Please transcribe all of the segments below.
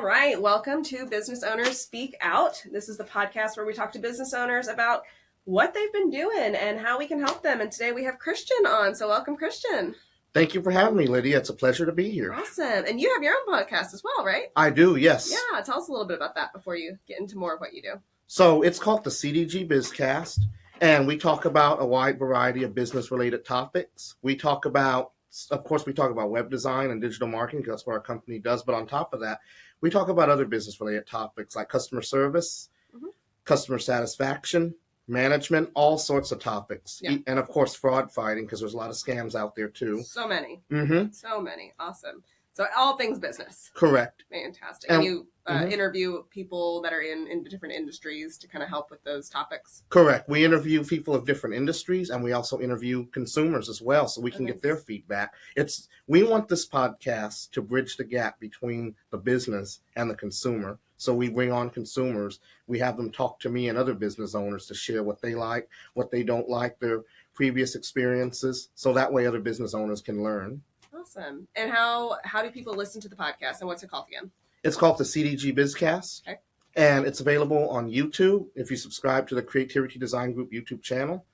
right. Welcome to Business Owners Speak Out. This is the podcast where we talk to business owners about what they've been doing and how we can help them. And today we have Christian on. So welcome, Christian. Thank you for having me, Lydia. It's a pleasure to be here. Awesome. And you have your own podcast as well, right? I do, yes. Yeah. Tell us a little bit about that before you get into more of what you do. So it's called the CDG Bizcast, and we talk about a wide variety of business-related topics. We talk about web design and digital marketing because that's what our company does. But on top of that, we talk about other business-related topics like customer service, customer satisfaction, management, all sorts of topics. Yeah. And, of course, fraud fighting because there's a lot of scams out there, too. So many. Mm-hmm. So many. Awesome. So all things business. Correct. Fantastic. And you interview people that are in different industries to kind of help with those topics? Correct. We interview people of different industries, and we also interview consumers as well, so we can get their feedback. We want this podcast to bridge the gap between the business and the consumer. So we bring on consumers. We have them talk to me and other business owners to share what they like, what they don't like, their previous experiences, so that way other business owners can learn. Awesome. And how do people listen to the podcast, and what's it called again? It's called the CDG Bizcast, okay. And it's available on YouTube if you subscribe to the Creativity Design Group YouTube channel.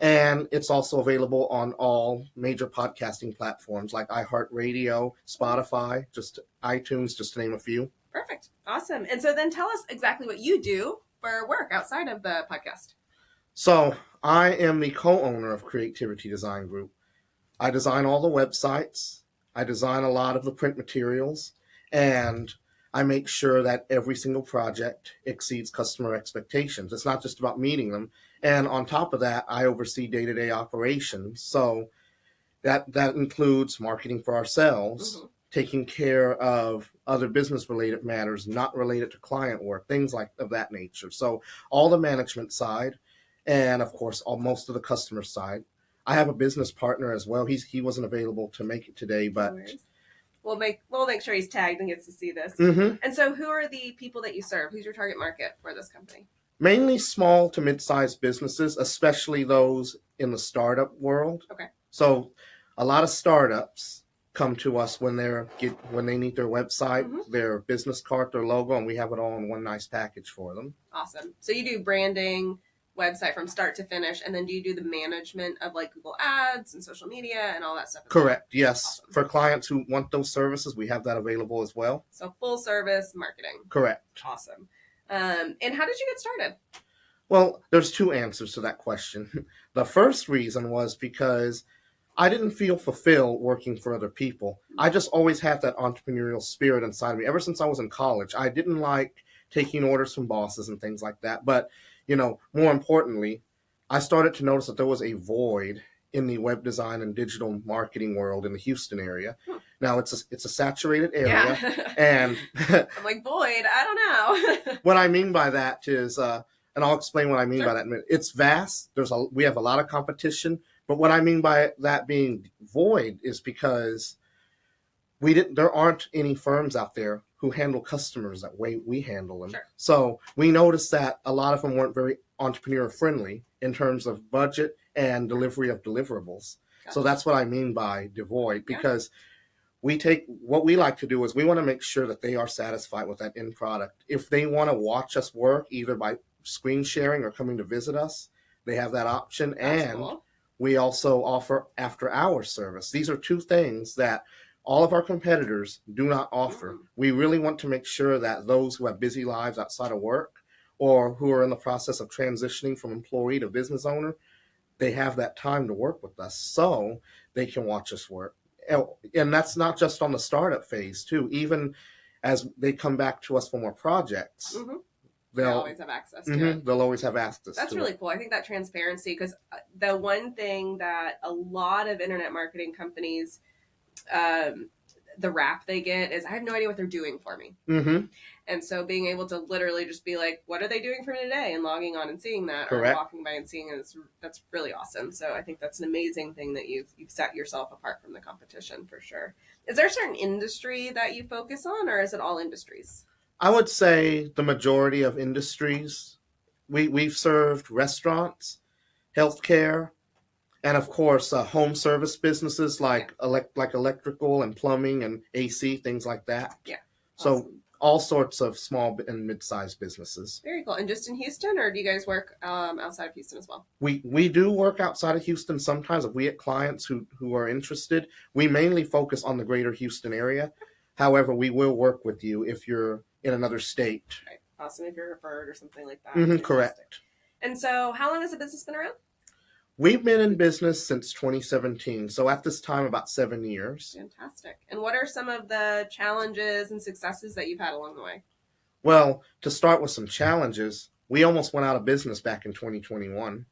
And it's also available on all major podcasting platforms like iHeartRadio, Spotify, just iTunes, just to name a few. Perfect. Awesome. And so then tell us exactly what you do for work outside of the podcast. So I am the co-owner of Creativity Design Group. I design all the websites. I design a lot of the print materials, and I make sure that every single project exceeds customer expectations. It's not just about meeting them. And on top of that, I oversee day-to-day operations. So that includes marketing for ourselves, taking care of other business-related matters, not related to client work, things like of that nature. So all the management side, and of course, most of the customer side. I have a business partner as well. He wasn't available to make it today, but we'll make sure he's tagged and gets to see this. Mm-hmm. And so who are the people that you serve? Who's your target market for this company? Mainly small to mid-sized businesses, especially those in the startup world. Okay. So a lot of startups come to us when they need their website, their business card, their logo, and we have it all in one nice package for them. Awesome. So you do branding, website from start to finish, and then do you do the management of like Google Ads and social media and all that stuff? Correct. Yes. Awesome. For clients who want those services, we have that available as well. So full service marketing. Correct. Awesome. And how did you get started? Well, there's two answers to that question. The first reason was because I didn't feel fulfilled working for other people. I just always had that entrepreneurial spirit inside of me. Ever since I was in college, I didn't like taking orders from bosses and things like that. But more importantly, I started to notice that there was a void in the web design and digital marketing world in the Houston area. Now, it's a saturated area. Yeah. And I'm like, void? I don't know. What I mean by that is, and I'll explain what I mean by that in a minute. It's vast. We have a lot of competition. But what I mean by that being void is because there aren't any firms out there who handle customers that way we handle them. Sure. So we noticed that a lot of them weren't very entrepreneur friendly in terms of budget and delivery of deliverables. Gotcha. So that's what I mean by devoid, because what we like to do is we want to make sure that they are satisfied with that end product. If they want to watch us work either by screen sharing or coming to visit us, they have that option. That's and cool. We also offer after hours service. These are two things that all of our competitors do not offer. We really want to make sure that those who have busy lives outside of work or who are in the process of transitioning from employee to business owner, they have that time to work with us so they can watch us work. And that's not just on the startup phase, too. Even as they come back to us for more projects, they'll always have access to it. They'll always have access That's to really cool. I think that transparency, because the one thing that a lot of internet marketing companies the rap they get is I have no idea what they're doing for me. And so being able to literally just be like, what are they doing for me today? And logging on and seeing that. Correct. Or walking by and seeing it, that's really awesome. So I think that's an amazing thing that you've set yourself apart from the competition for sure. Is there a certain industry that you focus on, or is it all industries? I would say the majority of industries. We've served restaurants, healthcare, and of course, home service businesses like electrical and plumbing and AC, things like that. Yeah. So awesome. all sorts of small and mid-sized businesses. Very cool. And just in Houston, or do you guys work outside of Houston as well? We do work outside of Houston sometimes. If we get clients who are interested, we mainly focus on the greater Houston area. However, we will work with you if you're in another state. Right. Awesome. If you're referred or something like that. Correct. And so how long has the business been around? We've been in business since 2017. So at this time, about 7 years. Fantastic. And what are some of the challenges and successes that you've had along the way? Well, to start with some challenges, we almost went out of business back in 2021.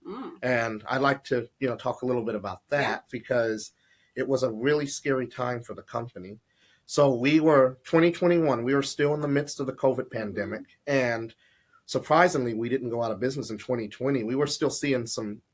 And I'd like to, talk a little bit about that because it was a really scary time for the company. So 2021, we were still in the midst of the COVID pandemic. And surprisingly, we didn't go out of business in 2020. We were still seeing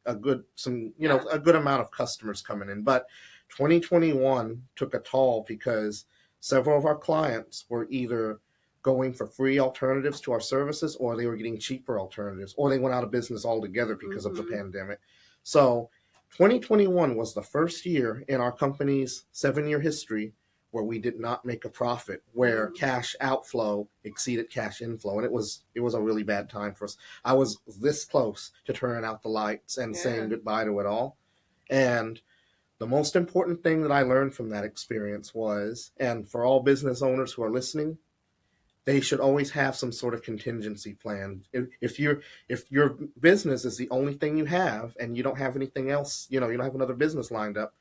a good amount of customers coming in. But 2021 took a toll because several of our clients were either going for free alternatives to our services, or they were getting cheaper alternatives, or they went out of business altogether because of the pandemic. So 2021 was the first year in our company's 7-year history where we did not make a profit, where cash outflow exceeded cash inflow. And it was a really bad time for us. I was this close to turning out the lights and saying goodbye to it all. And the most important thing that I learned from that experience was, and for all business owners who are listening, they should always have some sort of contingency plan. If your business is the only thing you have and you don't have anything else, you don't have another business lined up,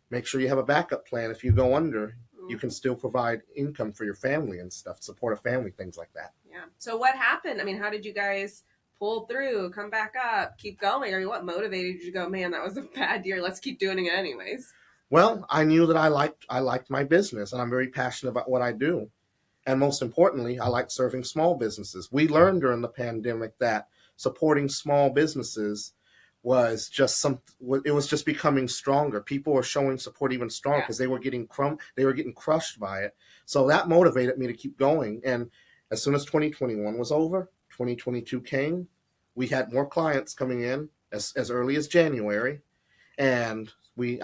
make sure you have a backup plan. If you go under, you can still provide income for your family and stuff, support a family, things like that. Yeah. So what happened? I mean, how did you guys pull through, come back up, keep going? Or what motivated you to go, man, that was a bad year, let's keep doing it anyways? Well, I knew that I liked my business, and I'm very passionate about what I do. And most importantly, I like serving small businesses. We learned during the pandemic that supporting small businesses was just becoming stronger. People were showing support even stronger because they were getting crushed by it. So that motivated me to keep going. And as soon as 2021 was over, 2022 came. We had more clients coming in as early as January, and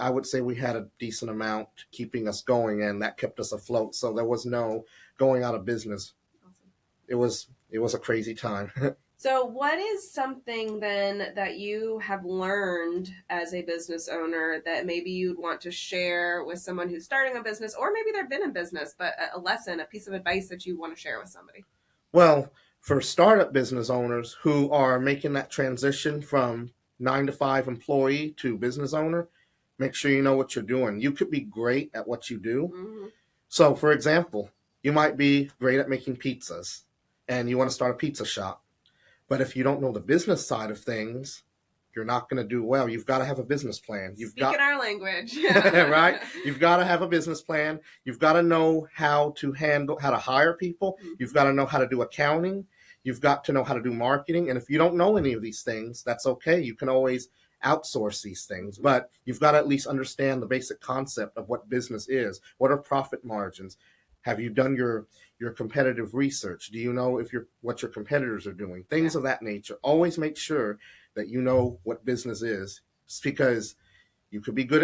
I would say we had a decent amount keeping us going, and that kept us afloat. So there was no going out of business. Awesome. It was a crazy time. So what is something then that you have learned as a business owner that maybe you'd want to share with someone who's starting a business, or maybe they've been in business, but a lesson, a piece of advice that you want to share with somebody? Well, for startup business owners who are making that transition from 9-to-5 employee to business owner, make sure you know what you're doing. You could be great at what you do. So, for example, you might be great at making pizzas and you want to start a pizza shop. But if you don't know the business side of things, you're not going to do well. You've got to have a business plan. Speak in our language. Right? You've got to have a business plan. You've got to know how to hire people. You've got to know how to do accounting. You've got to know how to do marketing. And if you don't know any of these things, that's okay. You can always outsource these things. But you've got to at least understand the basic concept of what business is. What are profit margins? Have you done your competitive research? Do you know what your competitors are doing? Things of that nature. Always make sure that you know what business is, because you could be good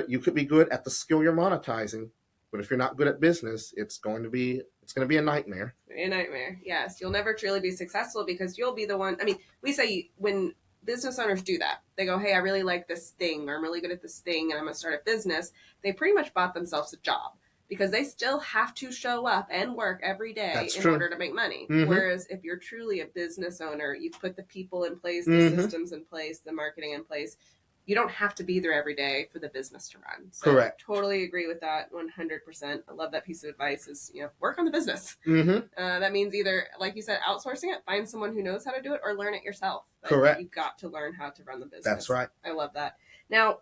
at the skill you're monetizing, but if you're not good at business, it's going to be a nightmare. A nightmare. Yes, you'll never truly be successful because you'll be the one. I mean, we say when business owners do that, they go, "Hey, I really like this thing, or I'm really good at this thing, and I'm gonna start a business." They pretty much bought themselves a job, because they still have to show up and work every day order to make money. Whereas if you're truly a business owner, you put the people in place, the systems in place, the marketing in place. You don't have to be there every day for the business to run. So correct. Totally agree with that 100%. I love that piece of advice is, work on the business. That means either, like you said, outsourcing it, find someone who knows how to do it, or learn it yourself. Correct. You've got to learn how to run the business. That's right. I love that. Now,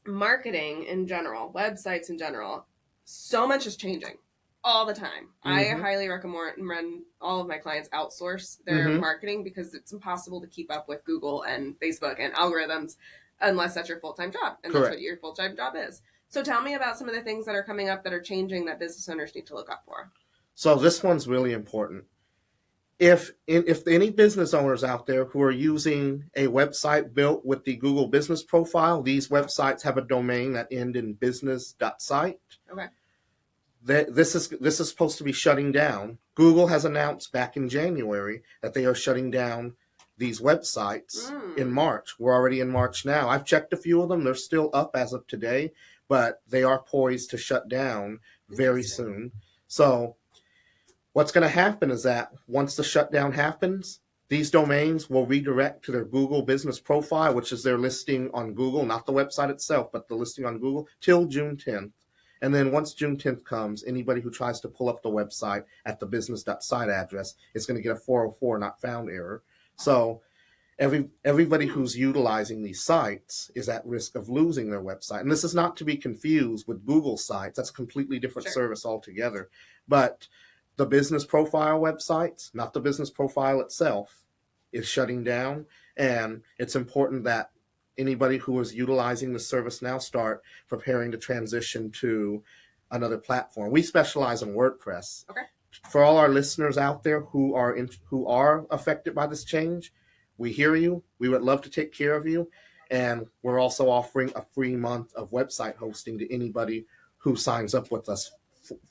marketing in general, websites in general, so much is changing all the time. I highly recommend all of my clients outsource their marketing, because it's impossible to keep up with Google and Facebook and algorithms unless that's your full-time job. And correct. That's what your full-time job is. So tell me about some of the things that are coming up that are changing that business owners need to look up for. So this one's really important. If any business owners out there who are using a website built with the Google business profile, these websites have a domain that end in business.site. Okay. This is supposed to be shutting down. Google has announced back in January that they are shutting down these websites in March. We're already in March now. I've checked a few of them. They're still up as of today, but they are poised to shut down very soon. So what's going to happen is that once the shutdown happens, these domains will redirect to their Google business profile, which is their listing on Google, not the website itself, but the listing on Google, till June 10th. And then once June 10th comes, anybody who tries to pull up the website at the business.site address is going to get a 404 not found error. So everybody who's utilizing these sites is at risk of losing their website. And this is not to be confused with Google sites. That's a completely different service altogether. But the business profile websites, not the business profile itself, is shutting down. And it's important that anybody who is utilizing the service now start preparing to transition to another platform. We specialize in WordPress. Okay. For all our listeners out there who are affected by this change, we hear you. We would love to take care of you. And we're also offering a free month of website hosting to anybody who signs up with us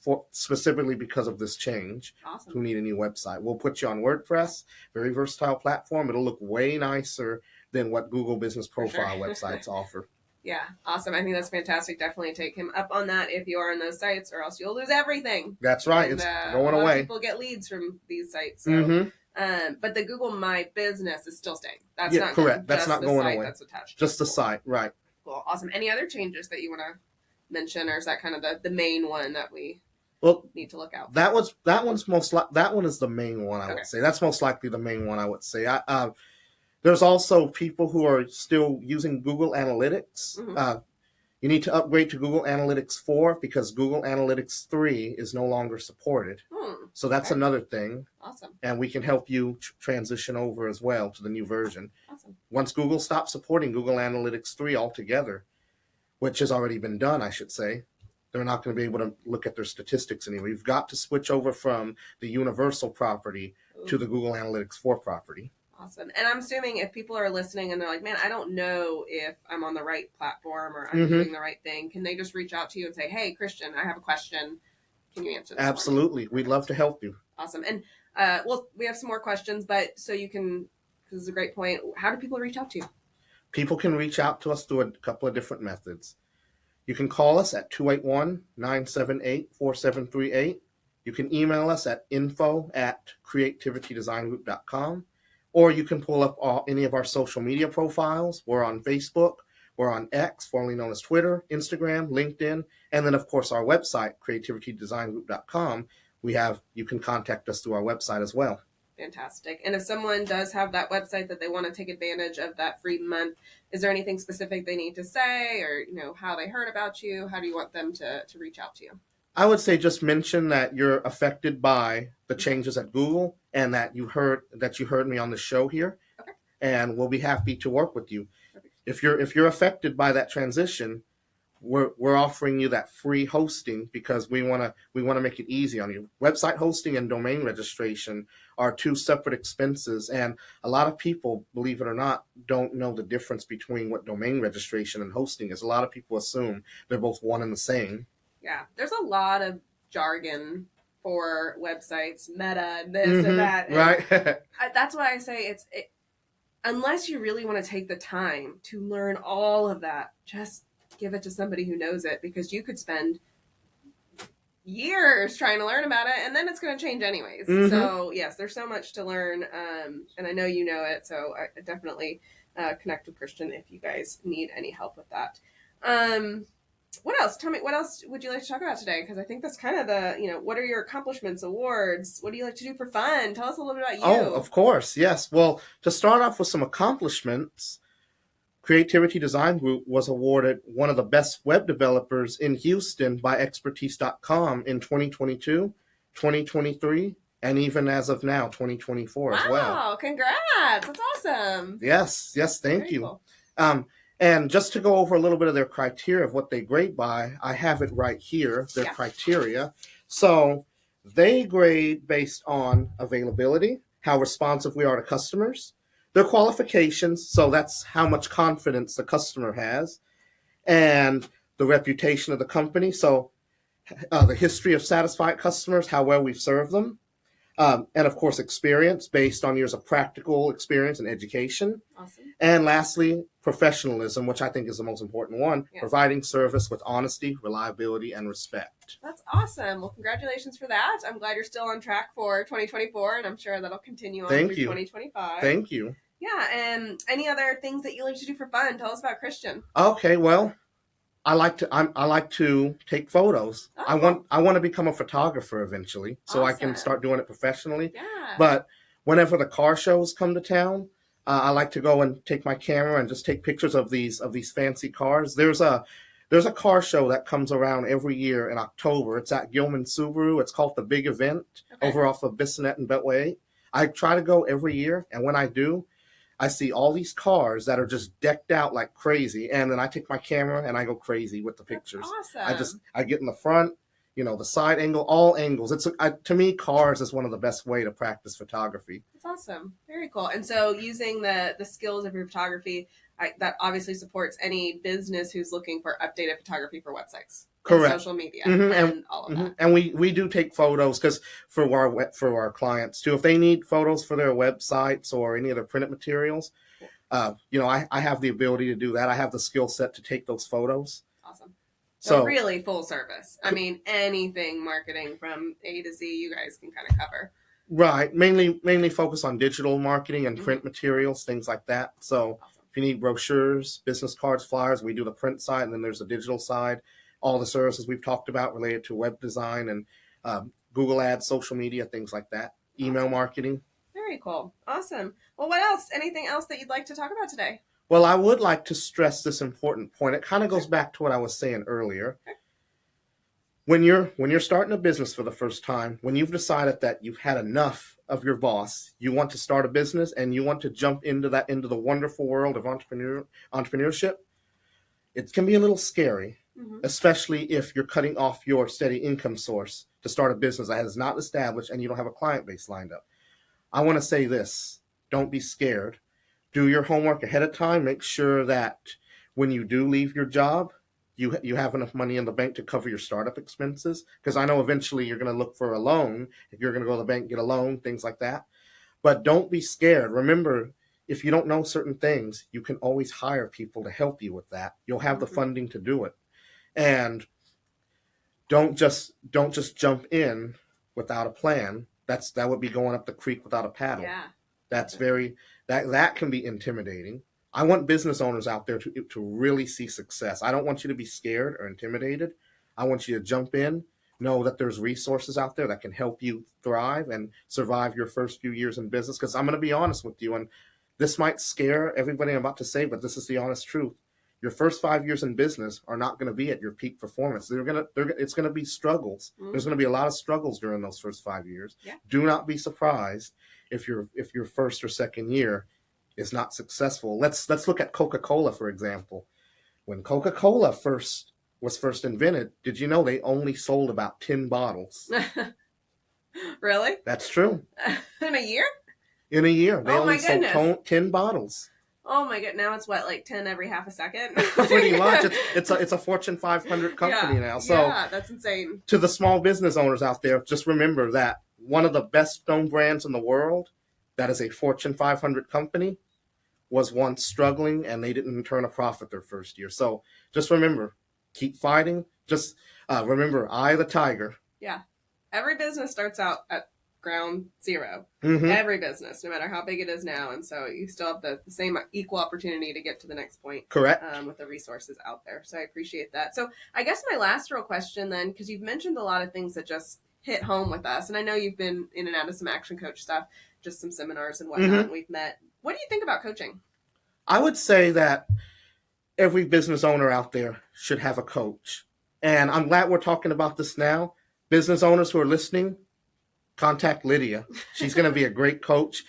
for specifically because of this change. Awesome. Who need a new website. We'll put you on WordPress, very versatile platform. It'll look way nicer than what Google Business Profile websites offer. Yeah, awesome. I think that's fantastic. Definitely take him up on that if you are on those sites, or else you'll lose everything. That's right. And, it's going away. People get leads from these sites. So. But the Google My Business is still staying. That's not correct. That's not going away. That's attached. Just the site, right? Cool, awesome. Any other changes that you want to mention, or is that kind of the main one that we need to look out for? That one is the main one I would say. That's most likely the main one I would say. There's also people who are still using Google Analytics. You need to upgrade to Google Analytics 4 because Google Analytics 3 is no longer supported. So that's another thing. Awesome. And we can help you transition over as well to the new version. Awesome. Once Google stops supporting Google Analytics 3 altogether, which has already been done, I should say, they're not going to be able to look at their statistics anymore. You've got to switch over from the Universal property to the Google Analytics 4 property. Awesome. And I'm assuming if people are listening and they're like, man, I don't know if I'm on the right platform or I'm doing the right thing, can they just reach out to you and say, hey, Christian, I have a question. Can you answer this? Absolutely. We'd love to help you. Awesome. And we have some more questions, but so you can, this is a great point. How do people reach out to you? People can reach out to us through a couple of different methods. You can call us at 281-978-4738. You can email us at info@creativitydesignGroup.com. Or you can pull up any of our social media profiles. We're on Facebook. We're on X, formerly known as Twitter, Instagram, LinkedIn, and then, of course, our website, creativitydesignGroup.com. You can contact us through our website as well. Fantastic. And if someone does have that website that they want to take advantage of that free month, is there anything specific they need to say, or how they heard about you? How do you want them to reach out to you? I would say just mention that you're affected by the changes at Google and that you heard me on the show here. Okay. And we'll be happy to work with you. Okay. If you're affected by that transition, we're offering you that free hosting because we want to make it easy on you. Website hosting and domain registration are two separate expenses, and a lot of people, believe it or not, don't know the difference between what domain registration and hosting is. A lot of people assume they're both one and the same. Yeah, there's a lot of jargon for websites, meta, and this and that. And right. That's why I say unless you really want to take the time to learn all of that, just give it to somebody who knows it, because you could spend years trying to learn about it and then it's going to change anyways. So yes, there's so much to learn. And I know you know it. So I definitely connect with Christian if you guys need any help with that. What else? Tell me, what else would you like to talk about today? Because I think that's kind of what are your accomplishments, awards? What do you like to do for fun? Tell us a little bit about you. Oh, of course. Yes. Well, to start off with some accomplishments, Creativity Design Group was awarded one of the best web developers in Houston by Expertise.com in 2022, 2023, and even as of now, 2024 as well. Wow, congrats. That's awesome. Yes, thank you. Cool. And just to go over a little bit of their criteria of what they grade by, I have it right here, their criteria. So they grade based on availability, how responsive we are to customers, their qualifications, so that's how much confidence the customer has, and the reputation of the company. So the history of satisfied customers, how well we've served them, and of course, experience based on years of practical experience and education. Awesome. And lastly, professionalism, which I think is the most important one, Yeah. providing service with honesty, reliability, and respect. That's awesome. Well, congratulations for that. I'm glad you're still on track for 2024, and I'm sure that'll continue on through 2025. Thank you. Yeah, and any other things that you like to do for fun? Tell us about Christian. Okay, well, I like to take photos. Oh. I want to become a photographer eventually, so Awesome. I can start doing it professionally. Yeah. But whenever the car shows come to town, I like to go and take my camera and just take pictures of these fancy cars. There's a car show that comes around every year in October. It's at Gilman Subaru. It's called the Big Event over off of Bissonnet and Beltway. I try to go every year, and when I do, I see all these cars that are just decked out like crazy, and then I take my camera and I go crazy with the pictures. That's awesome. I get in the front, the side angle, all angles. To me, cars is one of the best way to practice photography. That's awesome. Very cool. And so using the skills of your photography, that obviously supports any business who's looking for updated photography for websites. Correct. Social media and all of that. And we do take photos because for our clients too, if they need photos for their websites or any of their printed materials, I have the ability to do that. I have the skill set to take those photos. Awesome. So really full service. I mean, anything marketing from A to Z, you guys can kind of cover. Right. Mainly focus on digital marketing and print materials, things like that. So if you need brochures, business cards, flyers, we do the print side, and then there's a digital side. All the services we've talked about related to web design and Google Ads, social media, things like that. Email marketing. Very cool. Awesome. Well, what else? Anything else that you'd like to talk about today? Well, I would like to stress this important point. It kind of goes back to what I was saying earlier. Okay. When you're starting a business for the first time, when you've decided that you've had enough of your boss, you want to start a business and you want to jump into the wonderful world of entrepreneurship, it can be a little scary. Mm-hmm. Especially if you're cutting off your steady income source to start a business that is not established and you don't have a client base lined up. I want to say this. Don't be scared. Do your homework ahead of time. Make sure that when you do leave your job, you have enough money in the bank to cover your startup expenses. Because I know eventually you're going to look for a loan. If you're going to go to the bank and get a loan, things like that. But don't be scared. Remember, if you don't know certain things, you can always hire people to help you with that. You'll have the funding to do it. And don't just jump in without a plan. That would be going up the creek without a paddle. Yeah. That's that can be intimidating. I want business owners out there to really see success. I don't want you to be scared or intimidated. I want you to jump in, know that there's resources out there that can help you thrive and survive your first few years in business. Because I'm going to be honest with you, and this might scare everybody I'm about to say, but this is the honest truth. Your first 5 years in business are not going to be at your peak performance. It's going to be struggles. Mm-hmm. There's going to be a lot of struggles during those first 5 years. Yeah. Do not be surprised if your first or second year is not successful. Let's look at Coca-Cola, for example. When Coca-Cola was first invented, did you know they only sold about 10 bottles? Really? That's true. In a year? In a year. They only sold 10 bottles. Oh my god! Now it's what, like 10 every half a second? Pretty much. It's a Fortune 500 company now. So yeah, that's insane. To the small business owners out there, just remember that one of the best known brands in the world, that is a Fortune 500 company, was once struggling and they didn't turn a profit their first year. So just remember, keep fighting. Just remember, eye the tiger. Yeah, every business starts out at ground zero. Mm-hmm. Every business, no matter how big it is now, and so you still have the same equal opportunity to get to the next point. Correct. With the resources out there. So I appreciate that. So I guess my last real question then, because you've mentioned a lot of things that just hit home with us, and I know you've been in and out of some Action Coach stuff, just some seminars and whatnot, and we've met. What do you think about coaching? I would say that every business owner out there should have a coach, and I'm glad we're talking about this now. Business owners who are listening, contact Lydia. She's going to be a great coach.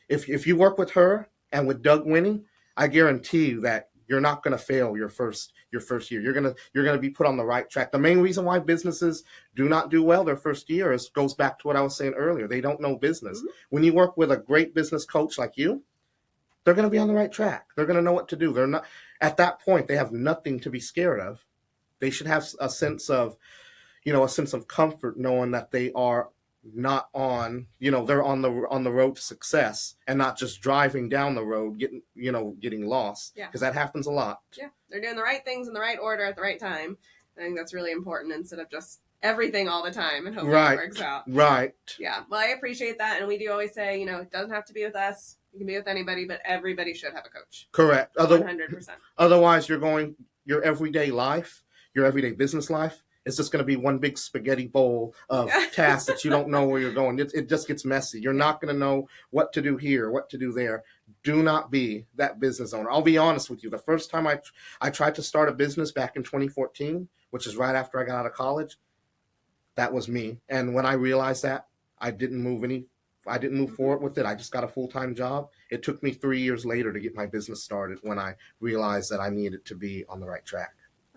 If you work with her and with Doug Winning, I guarantee you that you're not going to fail your first year. You're going to be put on the right track. The main reason why businesses do not do well their first year goes back to what I was saying earlier. They don't know business. Mm-hmm. When you work with a great business coach like you, they're going to be on the right track. They're going to know what to do. They're not at that point. They have nothing to be scared of. They should have a sense of, a sense of comfort knowing that they are not on, they're on the road to success and not just driving down the road getting lost, because that happens a lot. Yeah, they're doing the right things in the right order at the right time. I think that's really important, instead of just everything all the time and hoping it works out. Right. Yeah, well, I appreciate that, and we do always say, it doesn't have to be with us. You can be with anybody, but everybody should have a coach. Correct. 100%. Otherwise, your everyday life, your everyday business life, it's just going to be one big spaghetti bowl of tasks that you don't know where you're going. It just gets messy. You're not going to know what to do here, what to do there. Do not be that business owner. I'll be honest with you. The first time I tried to start a business back in 2014, which is right after I got out of college, that was me. And when I realized that, I didn't move forward with it. I just got a full-time job. It took me 3 years later to get my business started, when I realized that I needed to be on the right track.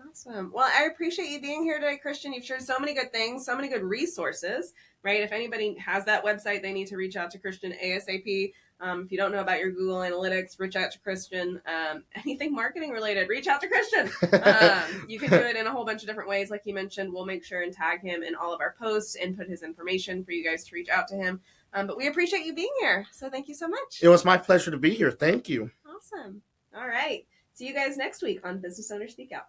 Awesome. Well, I appreciate you being here today, Christian. You've shared so many good things, so many good resources, right? If anybody has that website, they need to reach out to Christian ASAP. If you don't know about your Google Analytics, reach out to Christian. Anything marketing related, reach out to Christian. You can do it in a whole bunch of different ways. Like you mentioned, we'll make sure and tag him in all of our posts and put his information for you guys to reach out to him. But we appreciate you being here. So thank you so much. It was my pleasure to be here. Thank you. Awesome. All right. See you guys next week on Business Owners Speak Out.